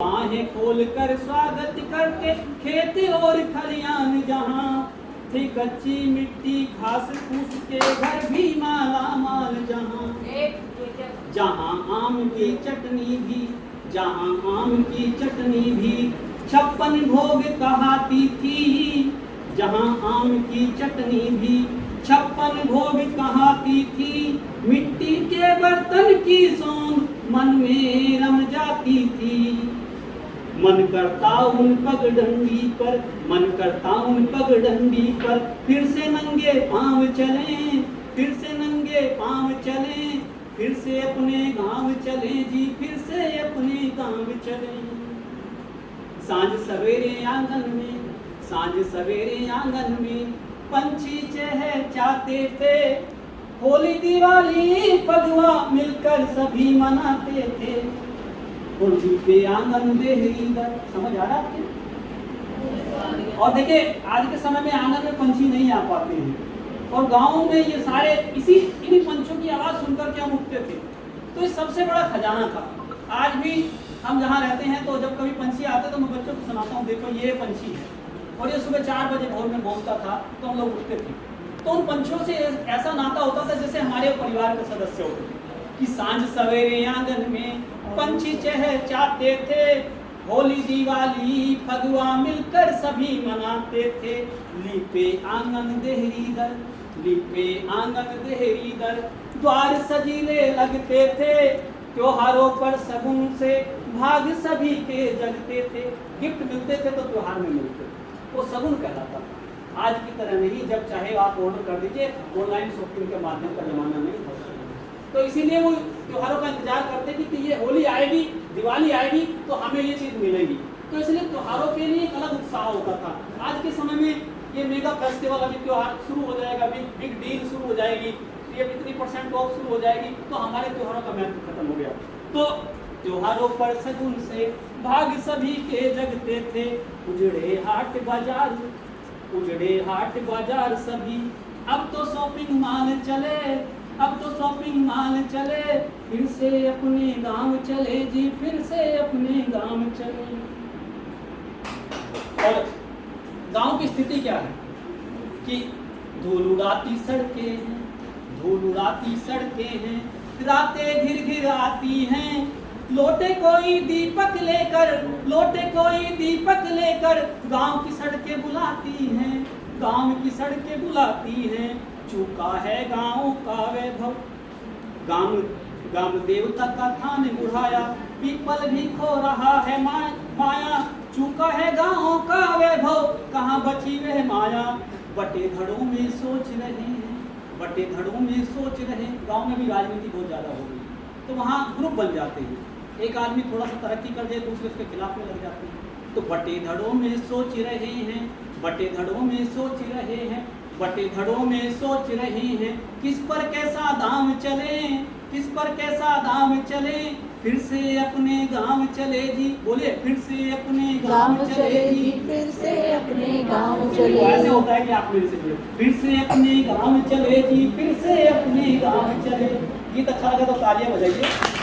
बाहें खोल कर स्वागत करते खेत और खलियान, जहाँ थे कच्ची मिट्टी घास फूस के घर भी माला माल, जहाँ आम की चटनी भी, जहाँ आम की चटनी भी 56 भोग कहाती थी, जहाँ आम की चटनी भी 56 भोग कहाती थी। मिट्टी के बर्तन की सौंध मन में रम जाती थी। मन करता उन पगडंडी पर, मन करता उन पगडंडी पर फिर से नंगे पांव चलें, फिर से नंगे पांव चलें, फिर से अपने गांव चलें जी, फिर से अपने गांव चलें। सांझ सवेरे आंगन में, सांझ सवेरे आंगन में पंछी चहचहाते थे, होली दिवाली फगुआ मिलकर सभी मनाते थे। होली पे आंगन देहरी दर, समझ आ रहा है आपके? और देखिए आज के समय में आंगन में पंछी नहीं आ पाते हैं, और गाँव में ये सारे इन्हीं पंछियों की आवाज़ सुनकर के हम उठते थे। तो ये सबसे बड़ा खजाना था। आज भी हम जहाँ रहते हैं तो जब कभी पंछी आते तो मैं बच्चों को सुनाता हूँ, देखो ये पंछी है, और ये सुबह 4 बजे भोर में बोलता था तो हम लोग उठते थे। तो उन पंछियों से ऐसा नाता होता था जैसे हमारे परिवार के सदस्य होते थे, कि सांझ सवेरे आंगन में पंछी चहचहाते थे, होली दिवाली फगुआ मिलकर सभी मनाते थे। लीपे आंगन देहरी दर, लीपे आंगन देहरी दर, द्वार सजीले लगते थे, त्योहारों पर सगुन से भाग सभी के जगते थे। गिफ्ट मिलते थे तो त्योहार में मिलते थे, वो सगुन कहलाता था। आज की तरह नहीं, जब चाहे आप ऑर्डर कर दीजिए, ऑनलाइन शॉपिंग के माध्यम का जमाना नहीं था। तो इसीलिए वो त्योहारों का इंतजार करते कि ये होली आएगी, दिवाली आएगी तो हमें ये चीज़ मिलेगी। तो इसलिए त्योहारों के लिए एक अलग उत्साह होता था। आज के समय में ये मेगा फेस्टिवल, अभी त्योहार शुरू हो जाएगा, बिग डील शुरू हो जाएगी, ये इतनी % ऑफ शुरू हो जाएगी, तो हमारे त्योहारों का महत्व खत्म हो गया। तो त्योहारों पर सगुन से भाग सभी के जगते थे, उजड़े हाट बाजार, उजड़े हाट बाजार सभी। अब तो शॉपिंग मॉल चले, अब तो शॉपिंग मॉल चले, फिर से अपने गांव चले जी, फिर से अपने गांव चले। और गांव की स्थिति क्या है कि धूल उड़ाती सड़कें हैं, धूल उड़ाती सड़कें हैं, रातें घिर घिर आती हैं, लौटे कोई दीपक लेकर, लौटे कोई दीपक लेकर, गांव की सड़कें बुलाती हैं, गांव की सड़कें बुलाती हैं। चूका है गाँव का वैभव, गाम देवता का थान बुढ़ाया, पीपल भी खो रहा है माया। चूका है गाँव का वैभव, कहाँ बची वह माया। बटे धड़ों में सोच रहे हैं, बटे धड़ों में सोच रहे हैं। गाँव में भी राजनीति बहुत ज़्यादा हो गई, तो वहाँ ग्रुप बन जाते हैं, एक आदमी थोड़ा सा तरक्की कर दे, दूसरे उसके खिलाफ में लग जाते हैं। तो बटे धड़ों में सोच रहे हैं, बटे धड़ों में सोच रहे हैं, बटे धड़ों में सोच रहे हैं, किस पर कैसा दाम चले, किस पर कैसा दाम चले, फिर से अपने गांव चले जी। बोले फिर से अपने गांव चले जी, फिर से अपने गांव चले। ऐसे होता है कि आप मेरे से बोले फिर से अपने गांव चले जी, फिर से अपने गांव चले। गीत अच्छा लगा तो तालियां बजाइए।